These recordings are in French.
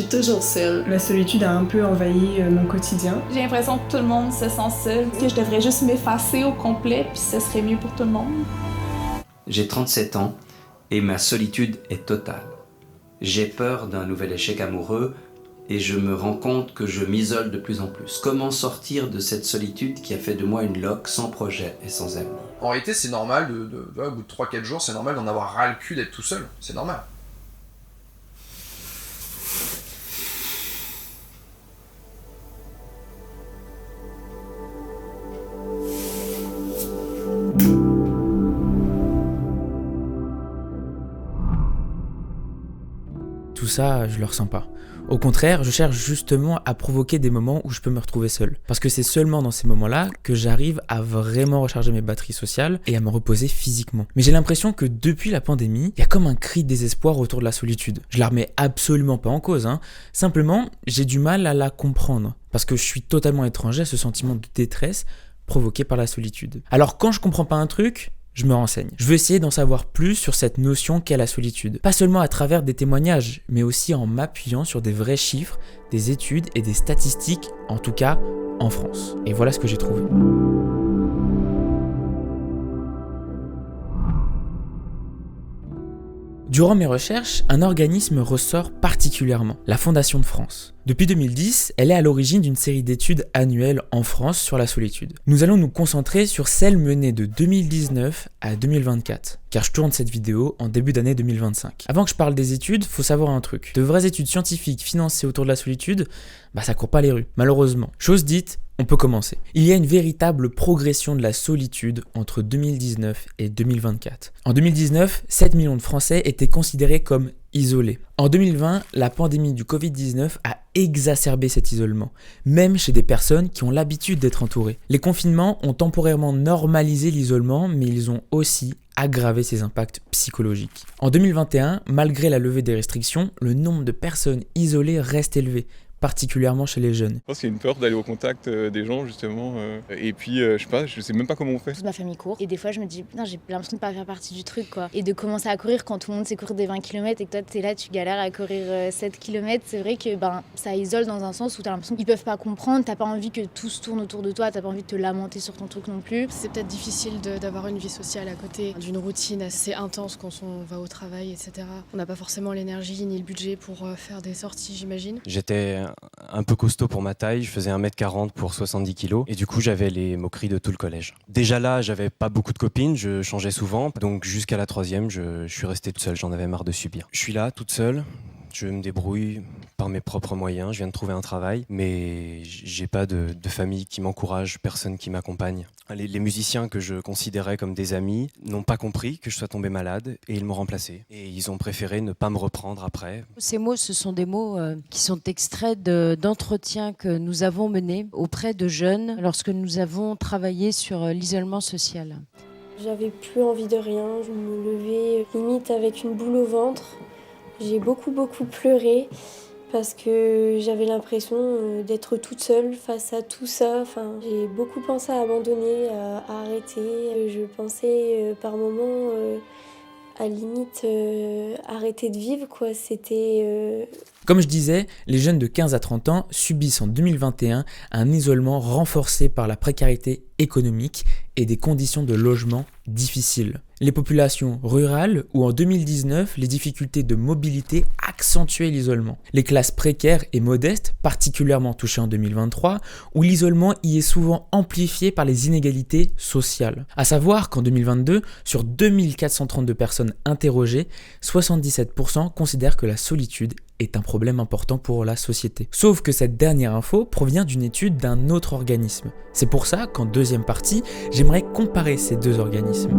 suis toujours seule. La solitude a un peu envahi mon quotidien. J'ai l'impression que tout le monde se sent seul, que je devrais juste m'effacer au complet, puis ce serait mieux pour tout le monde. J'ai 37 ans et ma solitude est totale. J'ai peur d'un nouvel échec amoureux et je me rends compte que je m'isole de plus en plus. Comment sortir de cette solitude qui a fait de moi une loque sans projet et sans avenir? En réalité, c'est normal, au bout de 3-4 jours, c'est normal d'en avoir ras le cul d'être tout seul. C'est normal. Tout ça, je le ressens pas. Au contraire, je cherche justement à provoquer des moments où je peux me retrouver seul. Parce que c'est seulement dans ces moments-là que j'arrive à vraiment recharger mes batteries sociales et à me reposer physiquement. Mais j'ai l'impression que depuis la pandémie, il y a comme un cri de désespoir autour de la solitude. Je la remets absolument pas en cause, hein. Simplement, j'ai du mal à la comprendre. Parce que je suis totalement étranger à ce sentiment de détresse provoqué par la solitude. Alors quand je comprends pas un truc, je me renseigne. Je veux essayer d'en savoir plus sur cette notion qu'est la solitude. Pas seulement à travers des témoignages, mais aussi en m'appuyant sur des vrais chiffres, des études et des statistiques, en tout cas en France. Et voilà ce que j'ai trouvé. Durant mes recherches, un organisme ressort particulièrement, la Fondation de France. Depuis 2010, elle est à l'origine d'une série d'études annuelles en France sur la solitude. Nous allons nous concentrer sur celles menées de 2019 à 2024, car je tourne cette vidéo en début d'année 2025. Avant que je parle des études, faut savoir un truc. De vraies études scientifiques financées autour de la solitude, ça court pas les rues, malheureusement. Chose dite, on peut commencer. Il y a une véritable progression de la solitude entre 2019 et 2024. En 2019, 7 millions de Français étaient considérés comme isolés. En 2020, la pandémie du Covid-19 a exacerbé cet isolement, même chez des personnes qui ont l'habitude d'être entourées. Les confinements ont temporairement normalisé l'isolement, mais ils ont aussi aggravé ses impacts psychologiques. En 2021, malgré la levée des restrictions, le nombre de personnes isolées reste élevé, particulièrement chez les jeunes. Je pense qu'il y a une peur d'aller au contact des gens justement et puis je sais même pas comment on fait. Ma famille court et des fois je me dis putain, j'ai l'impression de pas faire partie du truc quoi. Et de commencer à courir quand tout le monde sait courir des 20 km et que toi t'es là, tu galères à courir 7 km, c'est vrai que ça isole dans un sens où t'as l'impression qu'ils peuvent pas comprendre, t'as pas envie que tout se tourne autour de toi, t'as pas envie de te lamenter sur ton truc non plus. C'est peut-être difficile d'avoir une vie sociale à côté d'une routine assez intense quand on va au travail, etc. On n'a pas forcément l'énergie ni le budget pour faire des sorties, j'imagine. J'étais un peu costaud pour ma taille, je faisais 1m40 pour 70 kg et du coup j'avais les moqueries de tout le collège. Déjà là, j'avais pas beaucoup de copines, je changeais souvent, donc jusqu'à la 3e, je suis resté toute seule, j'en avais marre de subir. Je suis là, toute seule, je me débrouille par mes propres moyens, je viens de trouver un travail, mais j'ai pas de famille qui m'encourage, personne qui m'accompagne. Les musiciens que je considérais comme des amis n'ont pas compris que je sois tombé malade et ils m'ont remplacé. Et ils ont préféré ne pas me reprendre après. Ces mots, ce sont des mots qui sont extraits d'entretiens que nous avons menés auprès de jeunes lorsque nous avons travaillé sur l'isolement social. J'avais plus envie de rien, je me levais limite avec une boule au ventre. J'ai beaucoup pleuré parce que j'avais l'impression d'être toute seule face à tout ça. J'ai beaucoup pensé à abandonner, à arrêter. Je pensais par moments à limite arrêter de vivre, quoi. C'était... Comme je disais, les jeunes de 15 à 30 ans subissent en 2021 un isolement renforcé par la précarité économique et des conditions de logement difficiles. Les populations rurales où en 2019, les difficultés de mobilité accentuaient l'isolement. Les classes précaires et modestes, particulièrement touchées en 2023, où l'isolement y est souvent amplifié par les inégalités sociales. À savoir qu'en 2022, sur 2432 personnes interrogées, 77% considèrent que la solitude est un problème important pour la société. Sauf que cette dernière info provient d'une étude d'un autre organisme. C'est pour ça qu'en deuxième partie, j'aimerais comparer ces deux organismes.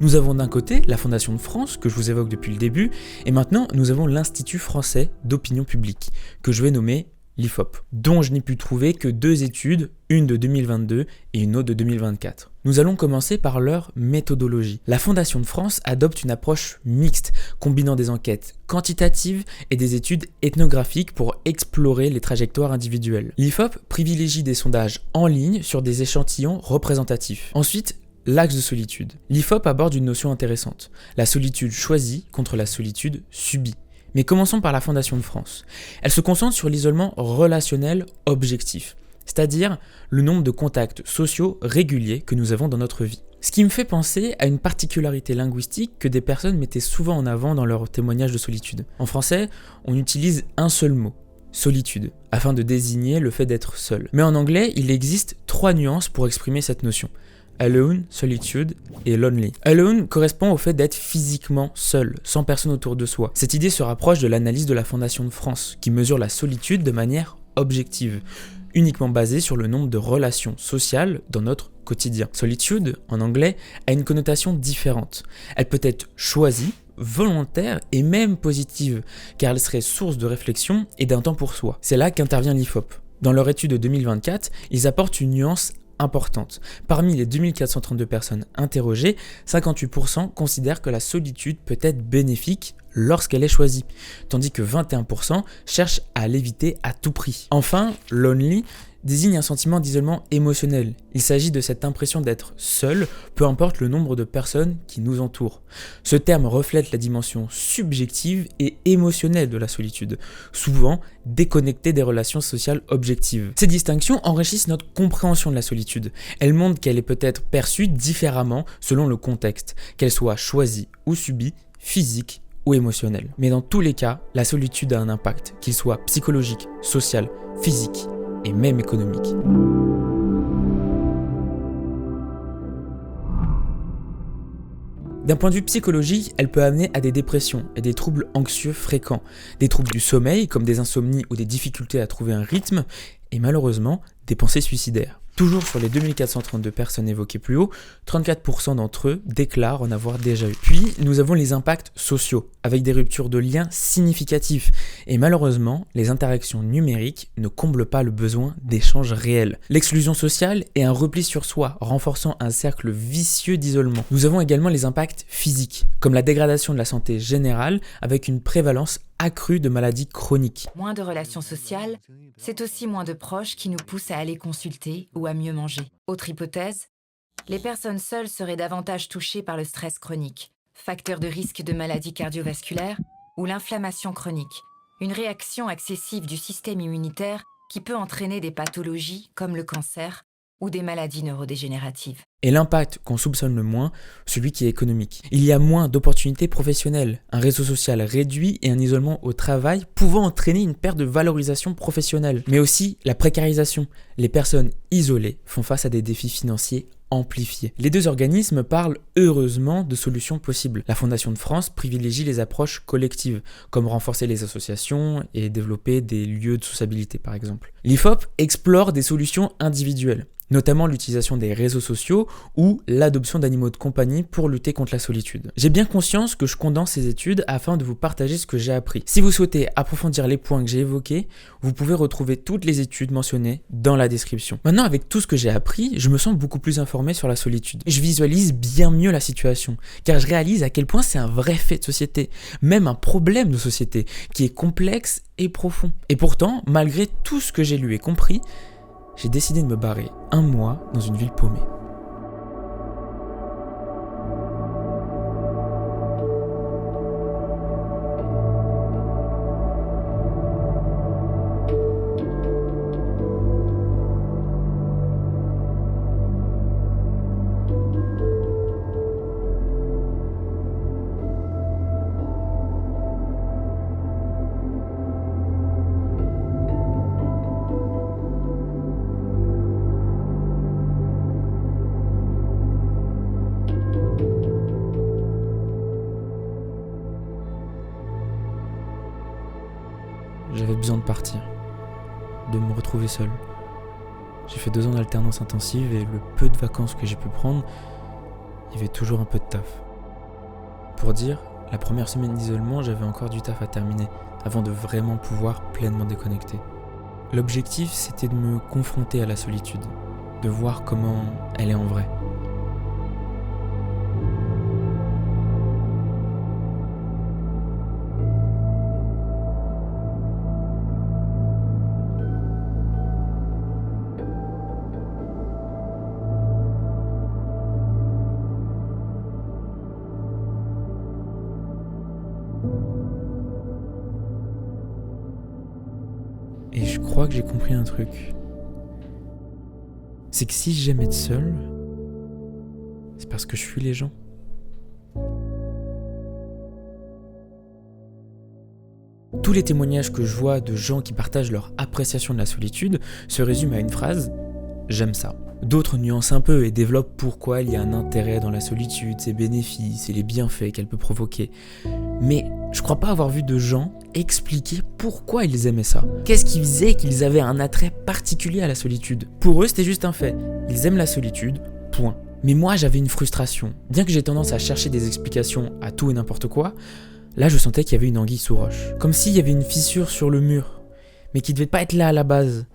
Nous avons d'un côté la Fondation de France, que je vous évoque depuis le début, et maintenant nous avons l'Institut français d'opinion publique, que je vais nommer l'IFOP, dont je n'ai pu trouver que 2 études, une de 2022 et une autre de 2024. Nous allons commencer par leur méthodologie. La Fondation de France adopte une approche mixte, combinant des enquêtes quantitatives et des études ethnographiques pour explorer les trajectoires individuelles. L'IFOP privilégie des sondages en ligne sur des échantillons représentatifs. Ensuite, l'axe de solitude. L'IFOP aborde une notion intéressante, la solitude choisie contre la solitude subie. Mais commençons par la Fondation de France. Elle se concentre sur l'isolement relationnel objectif, c'est-à-dire le nombre de contacts sociaux réguliers que nous avons dans notre vie. Ce qui me fait penser à une particularité linguistique que des personnes mettaient souvent en avant dans leurs témoignages de solitude. En français, on utilise un seul mot, solitude, afin de désigner le fait d'être seul. Mais en anglais, il existe 3 nuances pour exprimer cette notion. Alone, solitude et lonely. Alone correspond au fait d'être physiquement seul, sans personne autour de soi. Cette idée se rapproche de l'analyse de la Fondation de France, qui mesure la solitude de manière objective, uniquement basée sur le nombre de relations sociales dans notre quotidien. Solitude, en anglais, a une connotation différente. Elle peut être choisie, volontaire et même positive, car elle serait source de réflexion et d'un temps pour soi. C'est là qu'intervient l'IFOP. Dans leur étude de 2024, ils apportent une nuance importante. Parmi les 2432 personnes interrogées, 58% considèrent que la solitude peut être bénéfique lorsqu'elle est choisie, tandis que 21% cherchent à l'éviter à tout prix. Enfin, lonely désigne un sentiment d'isolement émotionnel. Il s'agit de cette impression d'être seul, peu importe le nombre de personnes qui nous entourent. Ce terme reflète la dimension subjective et émotionnelle de la solitude, souvent déconnectée des relations sociales objectives. Ces distinctions enrichissent notre compréhension de la solitude. Elles montrent qu'elle est peut-être perçue différemment selon le contexte, qu'elle soit choisie ou subie, physique ou émotionnelle. Mais dans tous les cas, la solitude a un impact, qu'il soit psychologique, social, physique et même économique. D'un point de vue psychologique, elle peut amener à des dépressions et des troubles anxieux fréquents, des troubles du sommeil comme des insomnies ou des difficultés à trouver un rythme, et malheureusement, des pensées suicidaires. Toujours sur les 2432 personnes évoquées plus haut, 34% d'entre eux déclarent en avoir déjà eu. Puis, nous avons les impacts sociaux, avec des ruptures de liens significatifs. Et malheureusement, les interactions numériques ne comblent pas le besoin d'échanges réels. L'exclusion sociale est un repli sur soi, renforçant un cercle vicieux d'isolement. Nous avons également les impacts physiques, comme la dégradation de la santé générale, avec une prévalence accrue de maladies chroniques. Moins de relations sociales, c'est aussi moins de proches qui nous poussent à aller consulter ou à mieux manger. Autre hypothèse, les personnes seules seraient davantage touchées par le stress chronique, facteur de risque de maladies cardiovasculaires ou l'inflammation chronique, une réaction excessive du système immunitaire qui peut entraîner des pathologies comme le cancer ou des maladies neurodégénératives. Et l'impact qu'on soupçonne le moins, celui qui est économique. Il y a moins d'opportunités professionnelles, un réseau social réduit et un isolement au travail pouvant entraîner une perte de valorisation professionnelle. Mais aussi la précarisation. Les personnes isolées font face à des défis financiers amplifiés. Les deux organismes parlent heureusement de solutions possibles. La Fondation de France privilégie les approches collectives, comme renforcer les associations et développer des lieux de sociabilité par exemple. L'IFOP explore des solutions individuelles, notamment l'utilisation des réseaux sociaux ou l'adoption d'animaux de compagnie pour lutter contre la solitude. J'ai bien conscience que je condense ces études afin de vous partager ce que j'ai appris. Si vous souhaitez approfondir les points que j'ai évoqués, vous pouvez retrouver toutes les études mentionnées dans la description. Maintenant, avec tout ce que j'ai appris, je me sens beaucoup plus informé sur la solitude. Je visualise bien mieux la situation, car je réalise à quel point c'est un vrai fait de société, même un problème de société, qui est complexe et profond. Et pourtant, malgré tout ce que j'ai lu et compris, j'ai décidé de me barrer un mois dans une ville paumée. J'avais besoin de partir, de me retrouver seul. J'ai fait 2 ans d'alternance intensive et le peu de vacances que j'ai pu prendre, il y avait toujours un peu de taf. Pour dire, la première semaine d'isolement, j'avais encore du taf à terminer avant de vraiment pouvoir pleinement déconnecter. L'objectif, c'était de me confronter à la solitude, de voir comment elle est en vrai. Et je crois que j'ai compris un truc. C'est que si j'aime être seul, c'est parce que je fuis les gens. Tous les témoignages que je vois de gens qui partagent leur appréciation de la solitude se résument à une phrase « j'aime ça ». D'autres nuancent un peu et développent pourquoi il y a un intérêt dans la solitude, ses bénéfices et les bienfaits qu'elle peut provoquer. Mais je crois pas avoir vu de gens expliquer pourquoi ils aimaient ça. Qu'est-ce qui faisait qu'ils avaient un attrait particulier à la solitude ? Pour eux, c'était juste un fait. Ils aiment la solitude, point. Mais moi, j'avais une frustration. Bien que j'ai tendance à chercher des explications à tout et n'importe quoi, là, je sentais qu'il y avait une anguille sous roche. Comme s'il y avait une fissure sur le mur, mais qui devait pas être là à la base.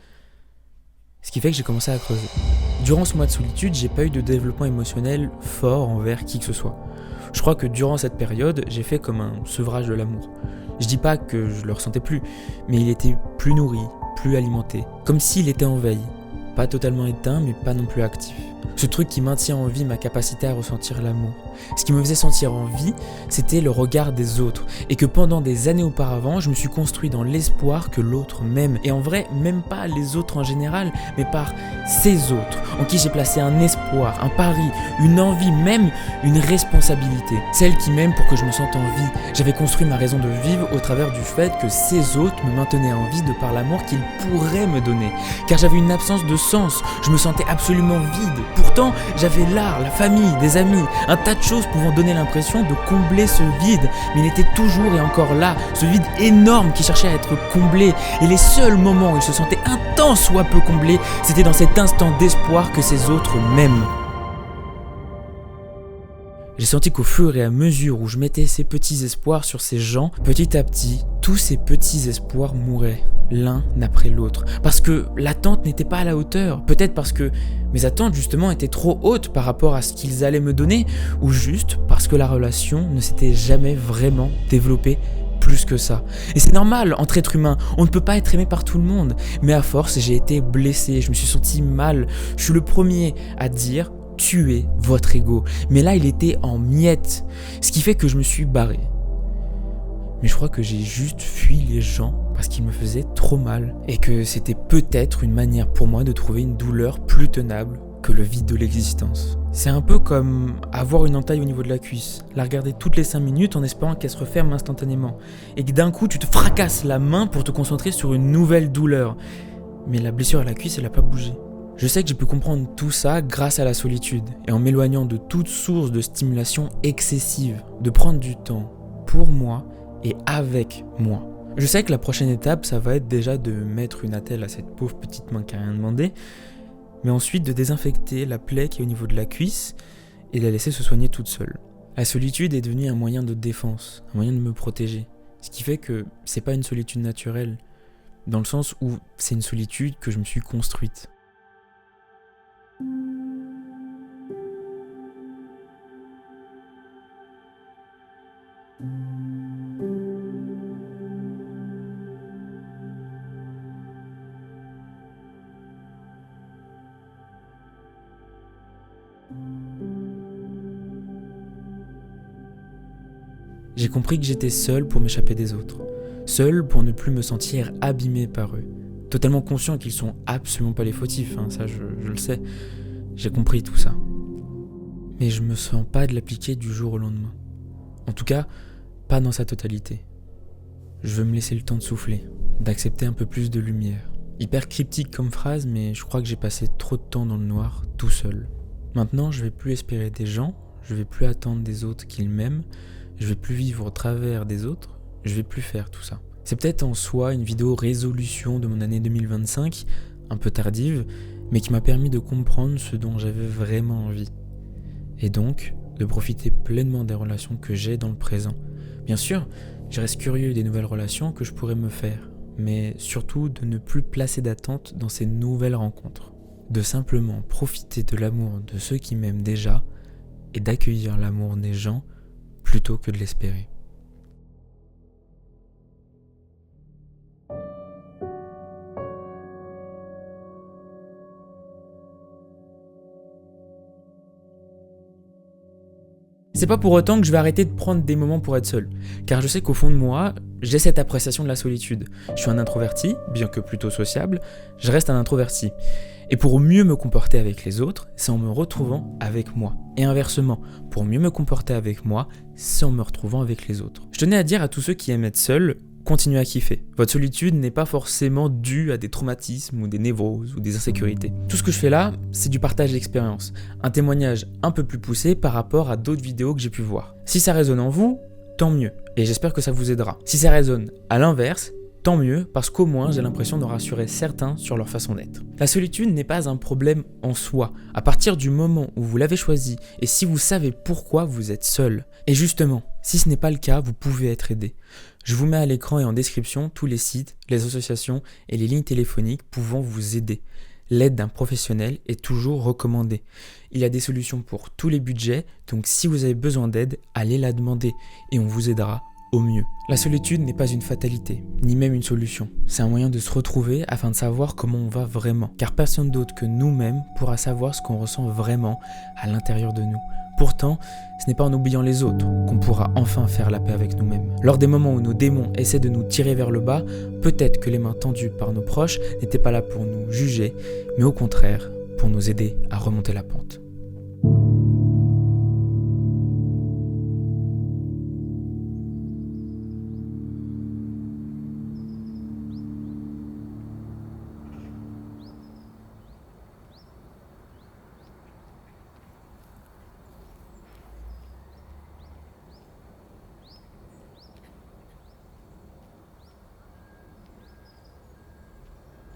Ce qui fait que j'ai commencé à creuser. Durant ce mois de solitude, j'ai pas eu de développement émotionnel fort envers qui que ce soit. Je crois que durant cette période, j'ai fait comme un sevrage de l'amour. Je dis pas que je le ressentais plus, mais il était plus nourri, plus alimenté, comme s'il était en veille. Pas totalement éteint, mais pas non plus actif. Ce truc qui maintient en vie ma capacité à ressentir l'amour. Ce qui me faisait sentir en vie, c'était le regard des autres. Et que pendant des années auparavant, je me suis construit dans l'espoir que l'autre m'aime. Et en vrai, même pas les autres en général, mais par ces autres, en qui j'ai placé un espoir, un pari, une envie, même une responsabilité. Celle qui m'aime pour que je me sente en vie. J'avais construit ma raison de vivre au travers du fait que ces autres me maintenaient en vie de par l'amour qu'ils pourraient me donner. Car j'avais une absence de sens, je me sentais absolument vide. Pourtant, j'avais l'art, la famille, des amis, un tas de choses pouvant donner l'impression de combler ce vide. Mais il était toujours et encore là, ce vide énorme qui cherchait à être comblé. Et les seuls moments où il se sentait un tant soit peu comblé, c'était dans cet instant d'espoir que ces autres m'aiment. J'ai senti qu'au fur et à mesure où je mettais ces petits espoirs sur ces gens, petit à petit, tous ces petits espoirs mouraient, l'un après l'autre. Parce que l'attente n'était pas à la hauteur. Peut-être parce que mes attentes justement étaient trop hautes par rapport à ce qu'ils allaient me donner, ou juste parce que la relation ne s'était jamais vraiment développée plus que ça. Et c'est normal, entre êtres humains, on ne peut pas être aimé par tout le monde. Mais à force, j'ai été blessé, je me suis senti mal. Je suis le premier à dire tuez votre ego. Mais là, il était en miettes. Ce qui fait que je me suis barré. Mais je crois que j'ai juste fui les gens parce qu'ils me faisaient trop mal. Et que c'était peut-être une manière pour moi de trouver une douleur plus tenable que le vide de l'existence. C'est un peu comme avoir une entaille au niveau de la cuisse, la regarder toutes les 5 minutes en espérant qu'elle se referme instantanément. Et que d'un coup, tu te fracasses la main pour te concentrer sur une nouvelle douleur. Mais la blessure à la cuisse, elle n'a pas bougé. Je sais que j'ai pu comprendre tout ça grâce à la solitude et en m'éloignant de toute source de stimulation excessive, de prendre du temps pour moi et avec moi. Je sais que la prochaine étape, ça va être déjà de mettre une attelle à cette pauvre petite main qui n'a rien demandé, mais ensuite de désinfecter la plaie qui est au niveau de la cuisse et de la laisser se soigner toute seule. La solitude est devenue un moyen de défense, un moyen de me protéger, ce qui fait que c'est pas une solitude naturelle, dans le sens où c'est une solitude que je me suis construite. J'ai compris que j'étais seul pour m'échapper des autres, seul pour ne plus me sentir abîmé par eux, totalement conscient qu'ils sont absolument pas les fautifs, ça je le sais, j'ai compris tout ça. Mais je me sens pas de l'appliquer du jour au lendemain. En tout cas, pas dans sa totalité. Je veux me laisser le temps de souffler, d'accepter un peu plus de lumière. Hyper cryptique comme phrase, mais je crois que j'ai passé trop de temps dans le noir, tout seul. Maintenant, je vais plus espérer des gens, je vais plus attendre des autres qu'ils m'aiment, je vais plus vivre au travers des autres, je vais plus faire tout ça. C'est peut-être en soi une vidéo résolution de mon année 2025, un peu tardive, mais qui m'a permis de comprendre ce dont j'avais vraiment envie. Et donc, de profiter pleinement des relations que j'ai dans le présent. Bien sûr, je reste curieux des nouvelles relations que je pourrais me faire, mais surtout de ne plus placer d'attente dans ces nouvelles rencontres. De simplement profiter de l'amour de ceux qui m'aiment déjà et d'accueillir l'amour des gens plutôt que de l'espérer. C'est pas pour autant que je vais arrêter de prendre des moments pour être seul, car je sais qu'au fond de moi, j'ai cette appréciation de la solitude. Je suis un introverti, bien que plutôt sociable, je reste un introverti. Et pour mieux me comporter avec les autres, c'est en me retrouvant avec moi. Et inversement, pour mieux me comporter avec moi, c'est en me retrouvant avec les autres. Je tenais à dire à tous ceux qui aiment être seuls, continuez à kiffer. Votre solitude n'est pas forcément due à des traumatismes ou des névroses ou des insécurités. Tout ce que je fais là, c'est du partage d'expérience. Un témoignage un peu plus poussé par rapport à d'autres vidéos que j'ai pu voir. Si ça résonne en vous, tant mieux. Et j'espère que ça vous aidera. Si ça résonne à l'inverse, tant mieux, parce qu'au moins j'ai l'impression de rassurer certains sur leur façon d'être. La solitude n'est pas un problème en soi, à partir du moment où vous l'avez choisi et si vous savez pourquoi vous êtes seul. Et justement, si ce n'est pas le cas, vous pouvez être aidé. Je vous mets à l'écran et en description tous les sites, les associations et les lignes téléphoniques pouvant vous aider. L'aide d'un professionnel est toujours recommandée. Il y a des solutions pour tous les budgets, donc si vous avez besoin d'aide, allez la demander et on vous aidera au mieux. La solitude n'est pas une fatalité, ni même une solution. C'est un moyen de se retrouver afin de savoir comment on va vraiment. Car personne d'autre que nous-mêmes pourra savoir ce qu'on ressent vraiment à l'intérieur de nous. Pourtant, ce n'est pas en oubliant les autres qu'on pourra enfin faire la paix avec nous-mêmes. Lors des moments où nos démons essaient de nous tirer vers le bas, peut-être que les mains tendues par nos proches n'étaient pas là pour nous juger, mais au contraire, pour nous aider à remonter la pente.